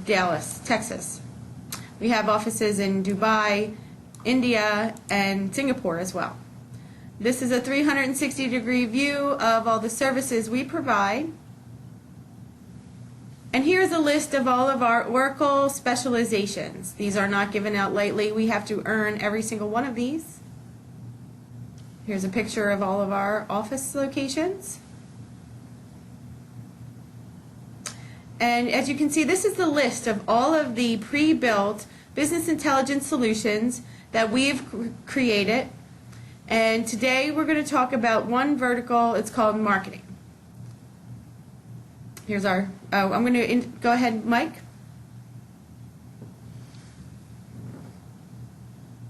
Dallas, Texas. We have offices in Dubai, India, and Singapore as well. This is a 360-degree view of all the services we provide. And here's a list of all of our Oracle specializations. These are not given out lightly. We have to earn every single one of these. Here's a picture of all of our office locations. And as you can see, this is the list of all of the pre-built business intelligence solutions that we've created. And today we're going to talk about one vertical. It's called marketing. Here's our, I'm going to go ahead, Mike.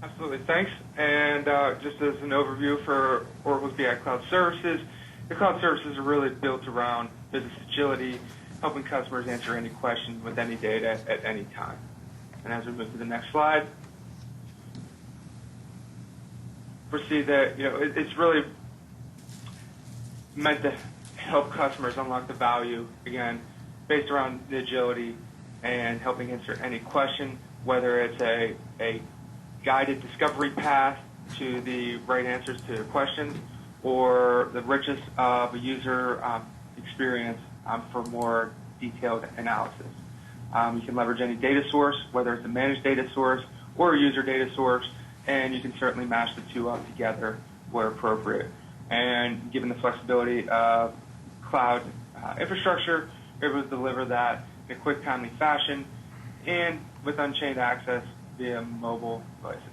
Absolutely, thanks. And just as an overview for Oracle's BI Cloud Services, the cloud services are really built around business agility, helping customers answer any questions with any data at any time. And as we move to the next slide, we see that it's really meant to help customers unlock the value, again, based around the agility and helping answer any question, whether it's a guided discovery path to the right answers to your questions or the richest of a user experience for more detailed analysis. You can leverage any data source, whether it's a managed data source or a user data source, and you can certainly match the two up together where appropriate. And given the flexibility of cloud infrastructure, we're able to deliver that in a quick, timely fashion and with unchained access via mobile devices.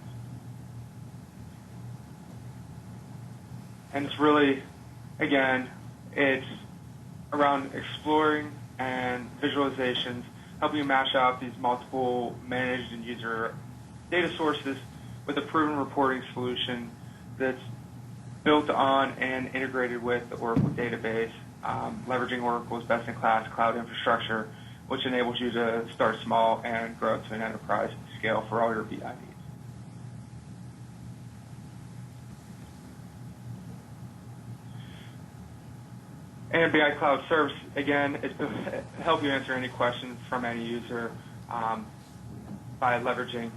And it's really, again, it's around exploring and visualizations, helping you match out these multiple managed and user data sources with a proven reporting solution that's built on and integrated with the Oracle database, leveraging Oracle's best-in-class cloud infrastructure, which enables you to start small and grow to an enterprise scale for all your BI needs. And BI Cloud Service, again, is to help you answer any questions from any user by leveraging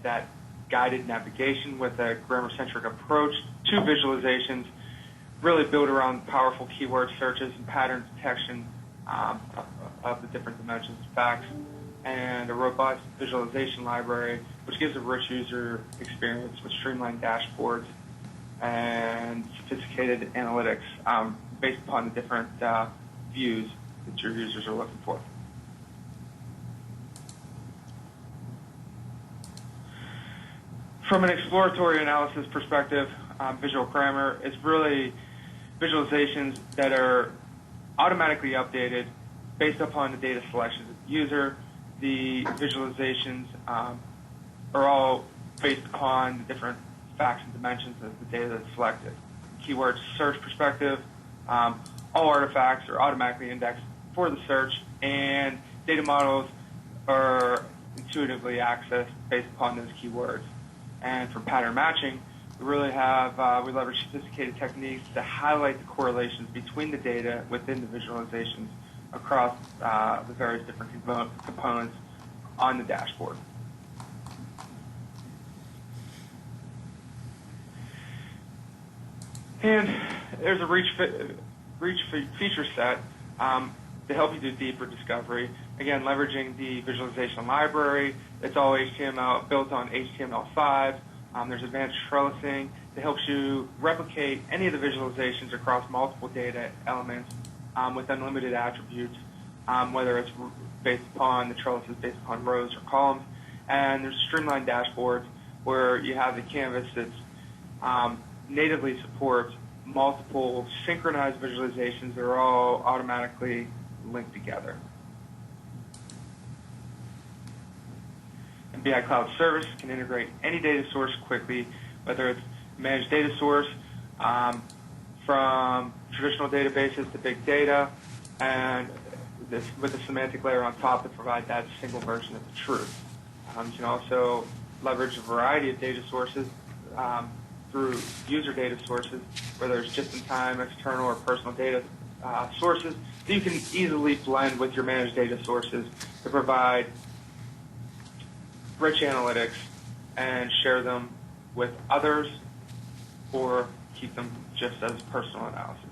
that guided navigation with a grammar-centric approach to visualizations, really built around powerful keyword searches and pattern detection of the different dimensions of facts, and a robust visualization library, which gives a rich user experience with streamlined dashboards and sophisticated analytics based upon the different views that your users are looking for. From an exploratory analysis perspective, visual grammar is really visualizations that are automatically updated based upon the data selections of the user. The visualizations are all based upon the different facts and dimensions of the data that's selected. Keyword search perspective, all artifacts are automatically indexed for the search, and data models are intuitively accessed based upon those keywords. And for pattern matching, we really have, we leverage sophisticated techniques to highlight the correlations between the data within the visualizations across the various different components on the dashboard. And there's a rich feature set to help you do deeper discovery. Again, leveraging the visualization library. It's all HTML, built on HTML5. There's advanced trellising that helps you replicate any of the visualizations across multiple data elements with unlimited attributes, whether it's based upon the trellises based upon rows or columns. And there's streamlined dashboards where you have the canvas that's natively supports multiple synchronized visualizations that are all automatically linked together. And BI Cloud Service can integrate any data source quickly, whether it's managed data source from traditional databases to big data, and with a semantic layer on top to provide that single version of the truth. You can also leverage a variety of data sources through user data sources, whether it's just-in-time, external, or personal data sources that you can easily blend with your managed data sources to provide rich analytics and share them with others or keep them just as personal analysis.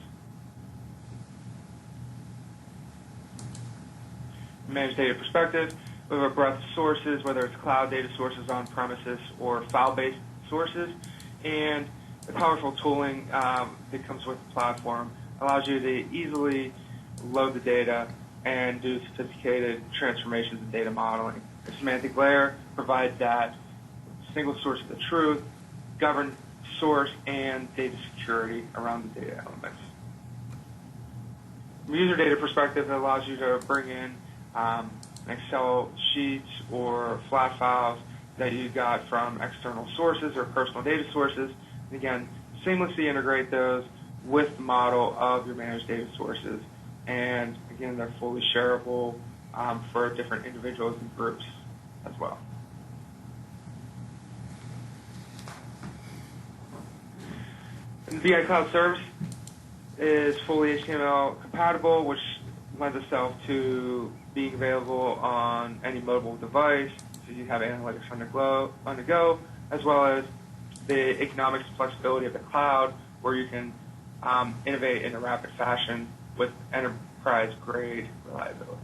From a managed data perspective, we have a breadth of sources, whether it's cloud data sources on premises or file-based sources, and the powerful tooling that comes with the platform allows you to easily load the data and do sophisticated transformations and data modeling. The semantic layer provides that single source of the truth, governed source, and data security around the data elements. From a user data perspective, it allows you to bring in Excel sheets or flat files that you got from external sources or personal data sources. And again, seamlessly integrate those with the model of your managed data sources. And again, they're fully shareable for different individuals and groups as well. And the BI Cloud Service is fully HTML compatible, which lends itself to being available on any mobile device, so you have analytics on the go, as well as the economics and flexibility of the cloud, where you can innovate in a rapid fashion with enterprise-grade reliability.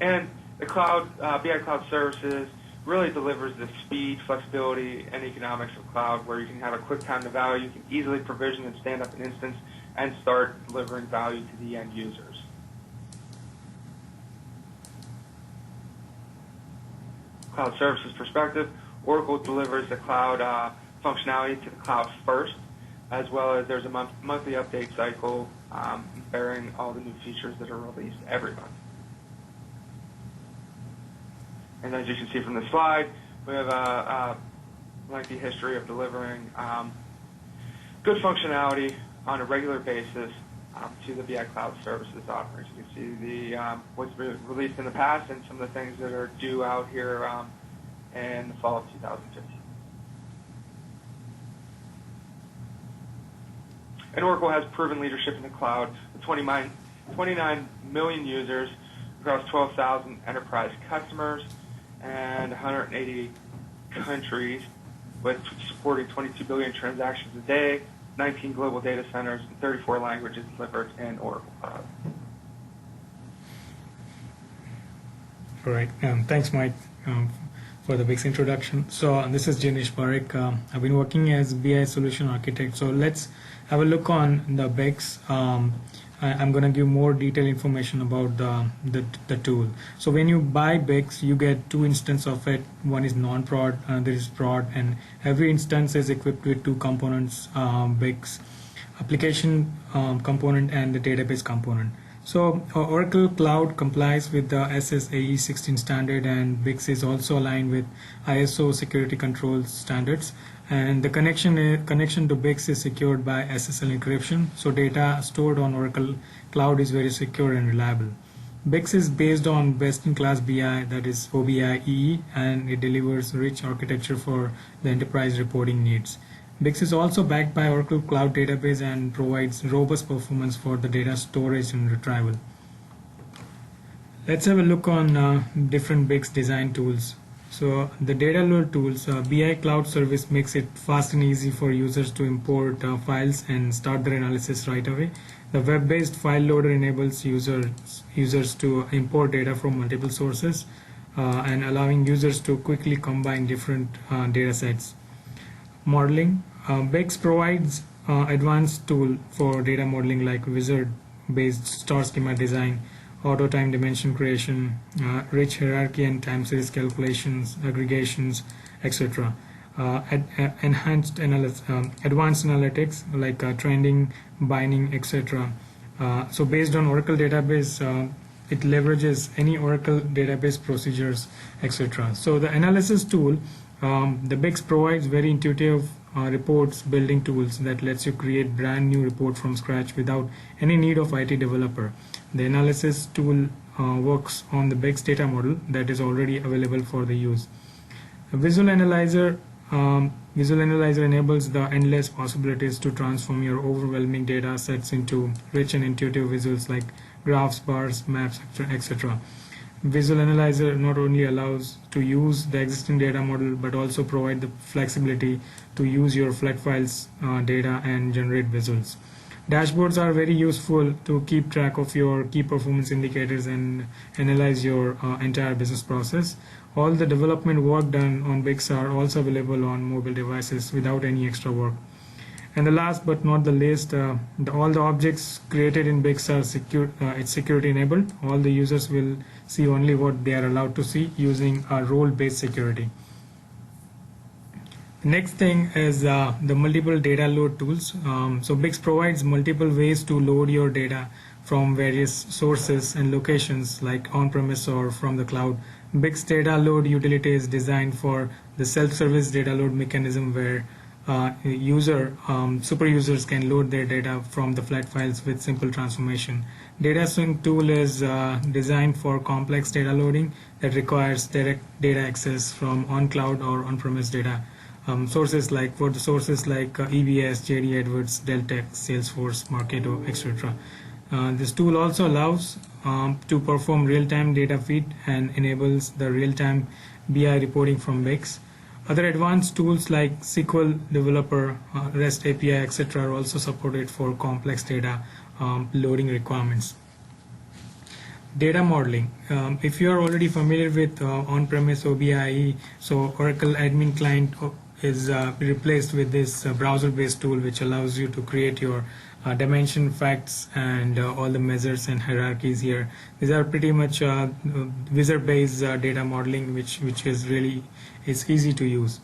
And the cloud, BI Cloud Services really delivers the speed, flexibility, and economics of cloud, where you can have a quick time to value, you can easily provision and stand up an instance, and start delivering value to the end users. Cloud services perspective, Oracle delivers the cloud functionality to the cloud first, as well as there's a monthly update cycle bearing all the new features that are released every month. And as you can see from the slide, we have a lengthy history of delivering good functionality on a regular basis to the BI Cloud Services offerings. You can see the what's been released in the past and some of the things that are due out here in the fall of 2015. And Oracle has proven leadership in the cloud with 29 million users across 12,000 enterprise customers and 180 countries, with supporting 22 billion transactions a day, 19 global data centers, and 34 languages delivered in Oracle Cloud. All right. Thanks, Mike, for the BICS introduction. So this is Jinesh Parekh. I've been working as BI solution architect. So let's have a look on the BICS. I'm going to give more detailed information about the tool. So when you buy BICS, you get two instances of it. One is non-prod, another is prod, and every instance is equipped with two components, BICS application component and the database component. So Oracle Cloud complies with the SSAE 16 standard, and BICS is also aligned with ISO security control standards. And the connection to BICS is secured by SSL encryption, so data stored on Oracle Cloud is very secure and reliable. BICS is based on best-in-class BI, that is OBI-EE, and it delivers rich architecture for the enterprise reporting needs. BICS is also backed by Oracle Cloud Database and provides robust performance for the data storage and retrieval. Let's have a look on different BICS design tools. So the data load tools, BI Cloud Service makes it fast and easy for users to import files and start their analysis right away. The web-based file loader enables users to import data from multiple sources and allowing users to quickly combine different data sets. Modeling, BICS provides advanced tool for data modeling like wizard-based star schema design, auto time dimension creation, rich hierarchy and time series calculations, aggregations, etc. Advanced analytics like trending, binding, etc. So based on Oracle database, it leverages any Oracle database procedures, etc. So the analysis tool, the BICS provides very intuitive reports building tools that lets you create brand new report from scratch without any need of IT developer. The analysis tool works on the BICS data model that is already available for the use. A visual analyzer Visual Analyzer enables the endless possibilities to transform your overwhelming data sets into rich and intuitive visuals like graphs, bars, maps, etc. Visual Analyzer not only allows to use the existing data model but also provide the flexibility to use your flat files data and generate visuals. Dashboards are very useful to keep track of your key performance indicators and analyze your entire business process. All the development work done on BIX are also available on mobile devices without any extra work. And the last but not the least, all the objects created in BIX are secure. It's security enabled. All the users will see only what they are allowed to see using a role-based security. The next thing is the multiple data load tools. So BIX provides multiple ways to load your data from various sources and locations like on-premise or from the cloud. BIX data load utility is designed for the self-service data load mechanism where super users can load their data from the flat files with simple transformation. Data sync tool is designed for complex data loading that requires direct data access from on-cloud or on-premise data. Sources like EBS, JD Edwards, Dell Tech, Salesforce, Marketo, etc. This tool also allows to perform real-time data feed and enables the real-time BI reporting from BIX. Other advanced tools like SQL Developer, REST API, etc. are also supported for complex data loading requirements. Data modeling. If you are already familiar with on-premise OBIE, so Oracle Admin Client is replaced with this browser-based tool which allows you to create your dimension facts and all the measures and hierarchies here. These are pretty much wizard-based data modeling which is easy to use.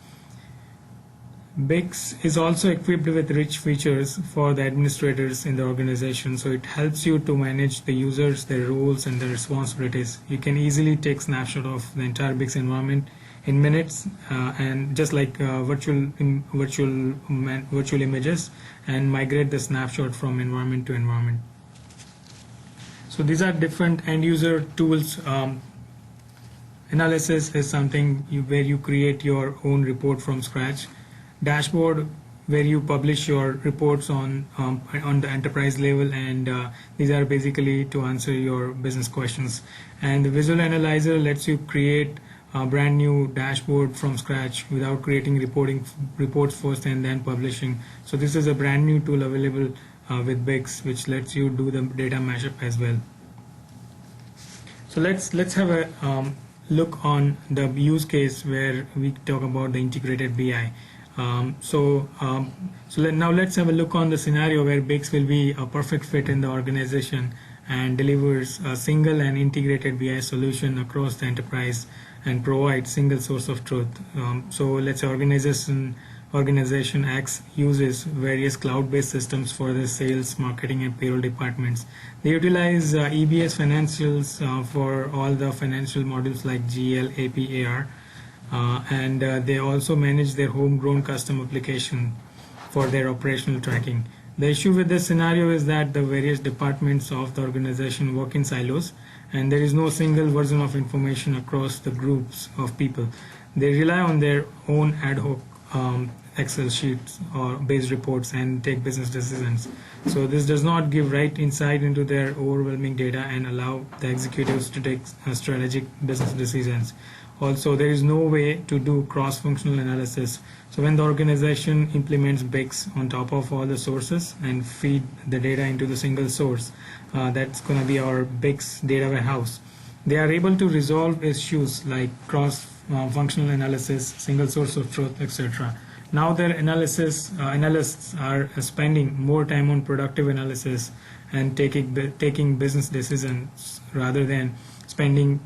BIX is also equipped with rich features for the administrators in the organization, so it helps you to manage the users, their roles and their responsibilities. You can easily take snapshot of the entire BIX environment in minutes and just like virtual images, and migrate the snapshot from environment to environment. So these are different end user tools. Analysis is something where you create your own report from scratch. Dashboard, where you publish your reports on the enterprise level, and these are basically to answer your business questions. And the Visual Analyzer lets you create a brand new dashboard from scratch without creating reports first and then publishing. So this is a brand new tool available with BIX which lets you do the data mashup as well. So let's have a look on the use case where we talk about the integrated BI. Now let's have a look on the scenario where BIX will be a perfect fit in the organization and delivers a single and integrated BI solution across the enterprise and provides single source of truth. So let's say organization X uses various cloud-based systems for the sales, marketing and payroll departments. They utilize EBS financials for all the financial modules like GL, AP, AR. And they also manage their homegrown custom application for their operational tracking. The issue with this scenario is that the various departments of the organization work in silos and there is no single version of information across the groups of people. They rely on their own ad hoc Excel sheets or based reports and take business decisions. So this does not give right insight into their overwhelming data and allow the executives to take strategic business decisions. Also, there is no way to do cross-functional analysis. So when the organization implements BIX on top of all the sources and feed the data into the single source, that's going to be our BIX data warehouse. They are able to resolve issues like cross-functional analysis, single source of truth, etc. Now their analysts are spending more time on productive analysis and taking business decisions rather than spending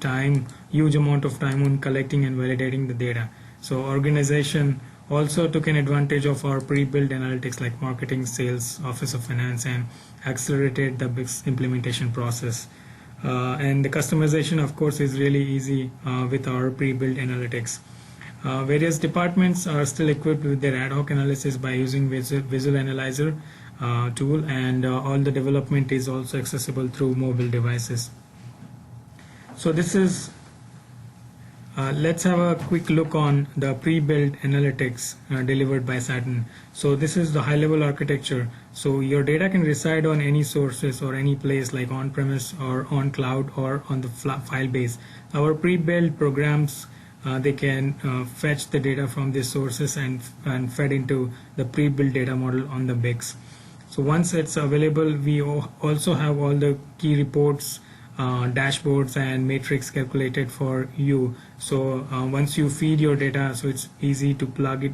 huge amount of time on collecting and validating the data. So organization also took an advantage of our pre-built analytics like marketing, sales, office of finance, and accelerated the BIX implementation process. And the customization, of course, is really easy with our pre-built analytics. Various departments are still equipped with their ad hoc analysis by using Visual Analyzer tool, and all the development is also accessible through mobile devices. So this is Let's have a quick look on the pre-built analytics delivered by Saturn. So this is the high-level architecture. So your data can reside on any sources or any place, like on-premise or on cloud or on the file base. Our pre-built programs, they can fetch the data from these sources and fed into the pre-built data model on the BICS. So once it's available, we also have all the key reports, dashboards and matrix calculated for you. So once you feed your data, so it's easy to plug it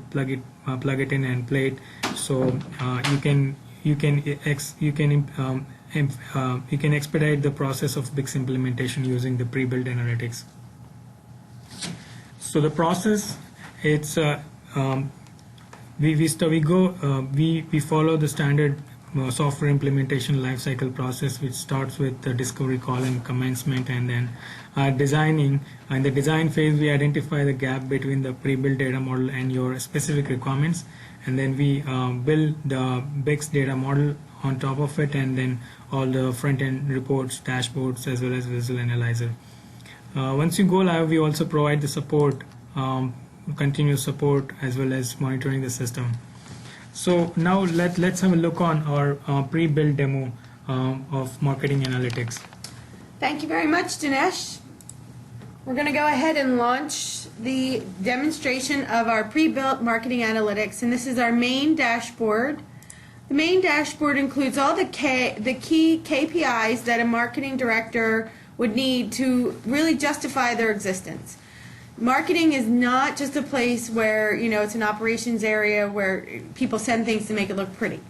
in and play it. So you can expedite the process of BICS implementation using the pre-built analytics. So the process, it's we follow the standard software implementation lifecycle process, which starts with the discovery call and commencement, and then designing. In the design phase, we identify the gap between the pre-built data model and your specific requirements, and then we build the BICS data model on top of it, and then all the front-end reports, dashboards, as well as visual analyzer. Once you go live, we also provide the support, continuous support, as well as monitoring the system. So now let's have a look on our pre-built demo of marketing analytics. Thank you very much, Dinesh. We're going to go ahead and launch the demonstration of our pre-built marketing analytics, and this is our main dashboard. The main dashboard includes all the key KPIs that a marketing director would need to really justify their existence. Marketing is not just a place where, it's an operations area where people send things to make it look pretty.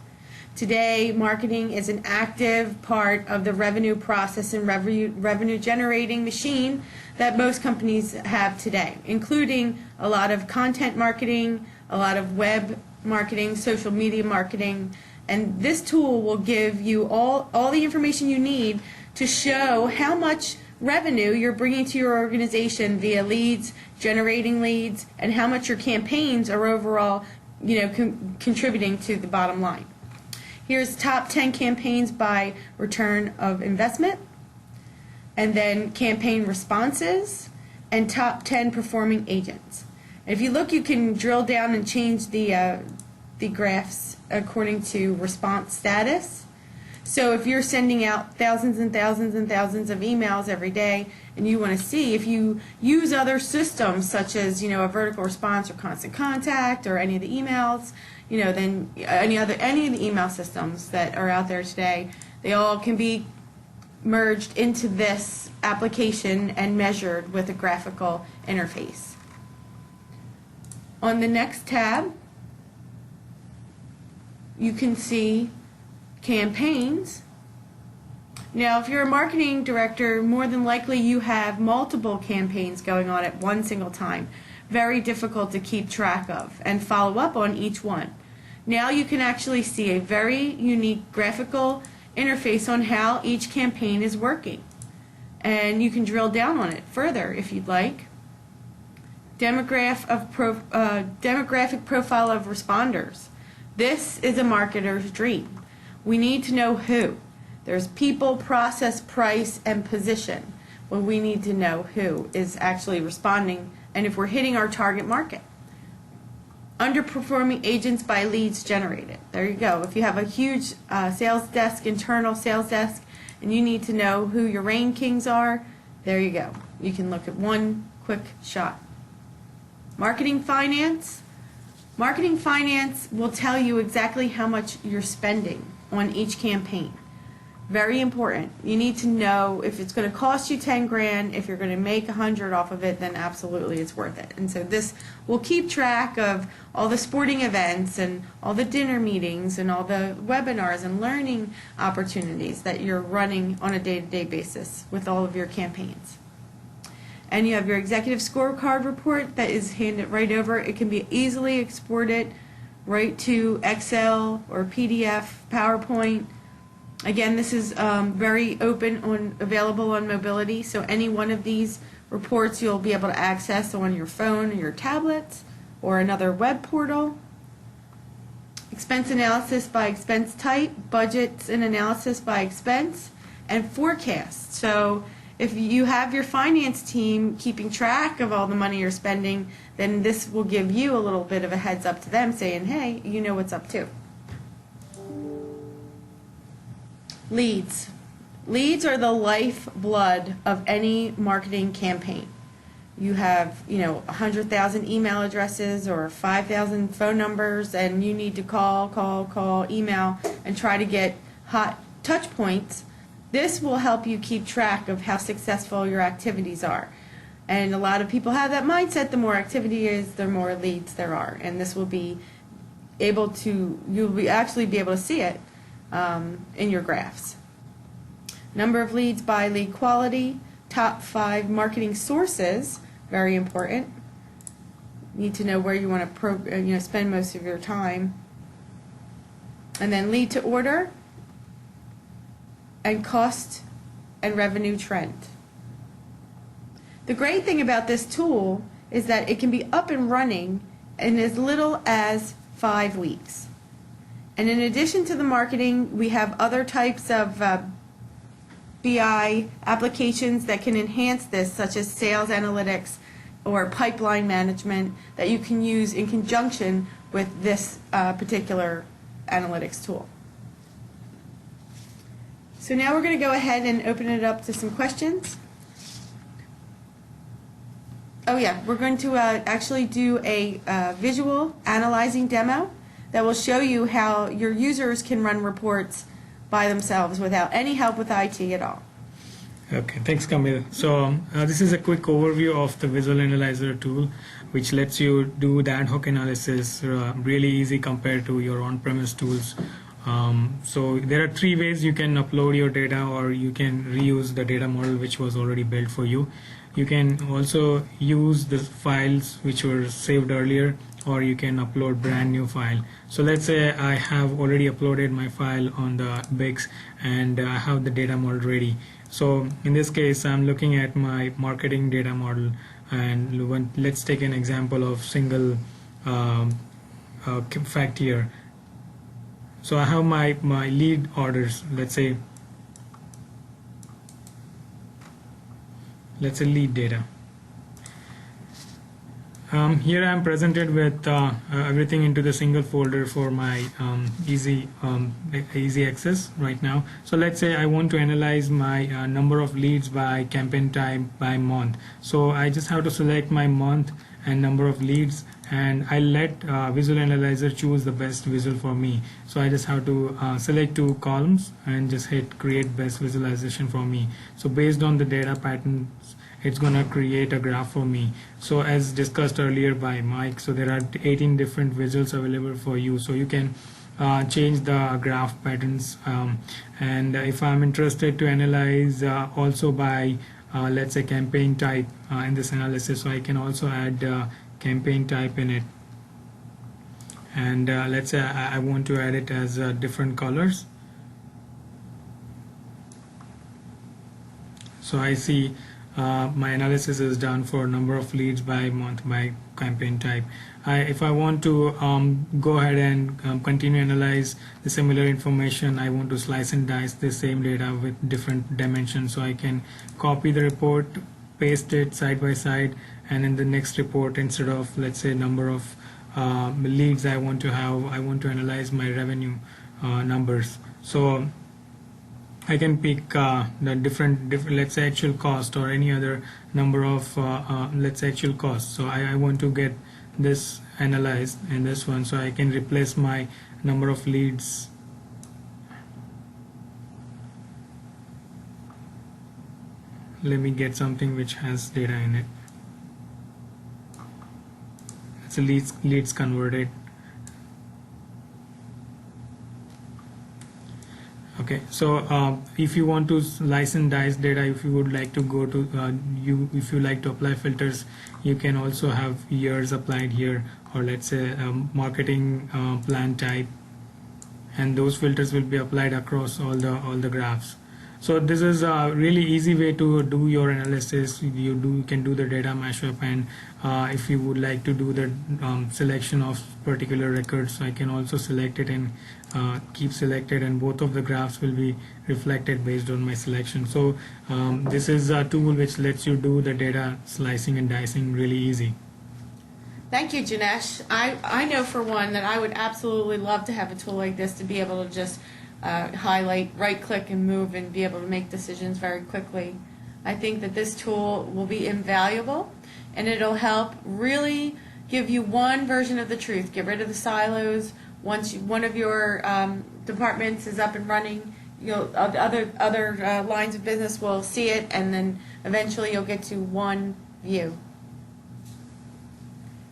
Today, marketing is an active part of the revenue process and revenue generating machine that most companies have today, including a lot of content marketing, a lot of web marketing, social media marketing, and this tool will give you all the information you need to show how much revenue you're bringing to your organization via leads, generating leads, and how much your campaigns are overall, contributing to the bottom line. Here's top 10 campaigns by return of investment, and then campaign responses, and top 10 performing agents. And if you look, you can drill down and change the graphs according to response status. So if you're sending out thousands and thousands and thousands of emails every day, and you want to see if you use other systems such as a vertical response or constant contact or any of the emails, then any of the email systems that are out there today, they all can be merged into this application and measured with a graphical interface. On the next tab, you can see campaigns. Now, if you're a marketing director, more than likely you have multiple campaigns going on at one single time. Very difficult to keep track of and follow up on each one. Now you can actually see a very unique graphical interface on how each campaign is working. And you can drill down on it further if you'd like. Demographic profile of responders. This is a marketer's dream. We need to know who. There's people, process, price, and position. Well, we need to know who is actually responding and if we're hitting our target market. Underperforming agents by leads generated. There you go. If you have a huge sales desk, internal sales desk, and you need to know who your rain kings are, there you go. You can look at one quick shot. Marketing finance. Marketing finance will tell you exactly how much you're spending on each campaign. Very important. You need to know if it's going to cost you 10 grand, if you're going to make 100 off of it, then absolutely it's worth it. And so this will keep track of all the sporting events and all the dinner meetings and all the webinars and learning opportunities that you're running on a day-to-day basis with all of your campaigns. And you have your executive scorecard report that is handed right over. It can be easily exported right to Excel or PDF, PowerPoint. Again, this is very open, available on mobility, so any one of these reports you'll be able to access on your phone or your tablets or another web portal. Expense analysis by expense type, budgets and analysis by expense, and forecast. So if you have your finance team keeping track of all the money you're spending, then this will give you a little bit of a heads up to them saying, hey, you know what's up too. Leads. Leads are the lifeblood of any marketing campaign. You have, 100,000 email addresses or 5,000 phone numbers, and you need to call, email, and try to get hot touch points. This will help you keep track of how successful your activities are. And a lot of people have that mindset, the more activity is, the more leads there are. And this will be able to, actually be able to see it in your graphs. Number of leads by lead quality, top 5 marketing sources, very important. Need to know where you want to spend most of your time. And then lead to order, and cost and revenue trend. The great thing about this tool is that it can be up and running in as little as 5 weeks. And in addition to the marketing, we have other types of BI applications that can enhance this, such as sales analytics or pipeline management, that you can use in conjunction with this particular analytics tool. So now we're going to go ahead and open it up to some questions. Oh yeah, we're going to actually do a visual analyzing demo that will show you how your users can run reports by themselves without any help with IT at all. Okay, thanks Camille. So this is a quick overview of the Visual Analyzer tool, which lets you do the ad hoc analysis really easy compared to your on-premise tools. So there are 3 ways you can upload your data, or you can reuse the data model which was already built for you. You can also use the files which were saved earlier, or you can upload brand new file. So let's say I have already uploaded my file on the Bix and I have the data model ready. So in this case I'm looking at my marketing data model, and let's take an example of single fact here. So I have my lead orders, let's say lead data. Here I am presented with everything into the single folder for my easy access right now. So let's say I want to analyze my number of leads by campaign type by month. So I just have to select my month and number of leads, and I let Visual Analyzer choose the best visual for me. So I just have to select 2 columns and just hit create best visualization for me. So based on the data patterns, it's gonna create a graph for me. So as discussed earlier by Mike, so there are 18 different visuals available for you. So you can change the graph patterns, and if I'm interested to analyze also by let's say campaign type in this analysis, so I can also add campaign type in it. And let's say I want to add it as different colors. So I see my analysis is done for number of leads by month by campaign type. If I want to go ahead and continue analyze the similar information, I want to slice and dice the same data with different dimensions. So I can copy the report, paste it side by side, and in the next report, instead of let's say number of leads I want to have, I want to analyze my revenue numbers. So I can pick the different let's say actual cost or any other number of let's say actual cost. So I want to get this analyzed in this one, so I can replace my number of leads. Let me get something which has data in it. It's a leads converted. Okay, so if you want to slice and dice data, if you would like to go to if you like to apply filters, you can also have years applied here, or let's say marketing plan type, and those filters will be applied across all the graphs. So this is a really easy way to do your analysis. You can do the data mashup, and if you would like to do the selection of particular records, I can also select it and keep selected, and both of the graphs will be reflected based on my selection. So this is a tool which lets you do the data slicing and dicing really easy. Thank you, Janesh. I know for one that I would absolutely love to have a tool like this to be able to just highlight, right-click, and move and be able to make decisions very quickly. I think that this tool will be invaluable, and it'll help really give you one version of the truth. Get rid of the silos. Once one of your departments is up and running, other lines of business will see it, and then eventually you'll get to one view.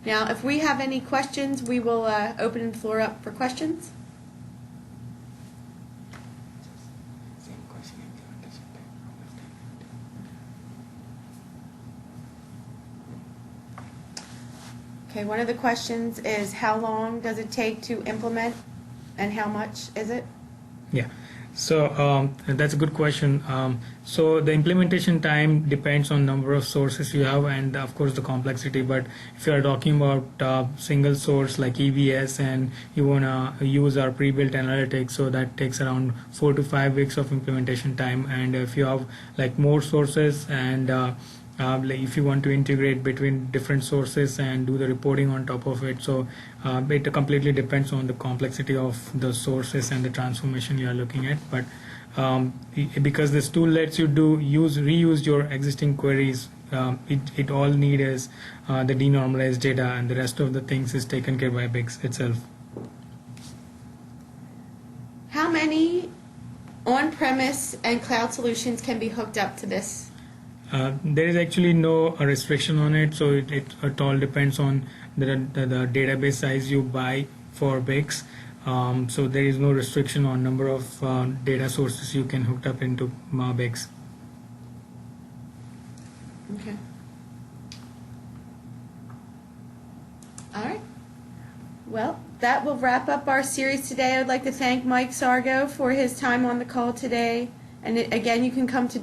Now, if we have any questions, we will open the floor up for questions. Okay, one of the questions is how long does it take to implement and how much is it? Yeah, so that's a good question. So the implementation time depends on number of sources you have and of course the complexity. But if you are talking about single source like EBS and you want to use our pre-built analytics, so that takes around 4 to 5 weeks of implementation time. And if you have like more sources and like if you want to integrate between different sources and do the reporting on top of it, so it completely depends on the complexity of the sources and the transformation you are looking at. But because this tool lets you reuse your existing queries, it all need is the denormalized data, and the rest of the things is taken care by Bix itself. How many on-premise and cloud solutions can be hooked up to this? There is actually no restriction on it, so it all depends on the database size you buy for Bix. So there is no restriction on number of data sources you can hook up into Bix. Okay. All right. Well, that will wrap up our series today. I'd like to thank Mike Sargo for his time on the call today. And again, you can come to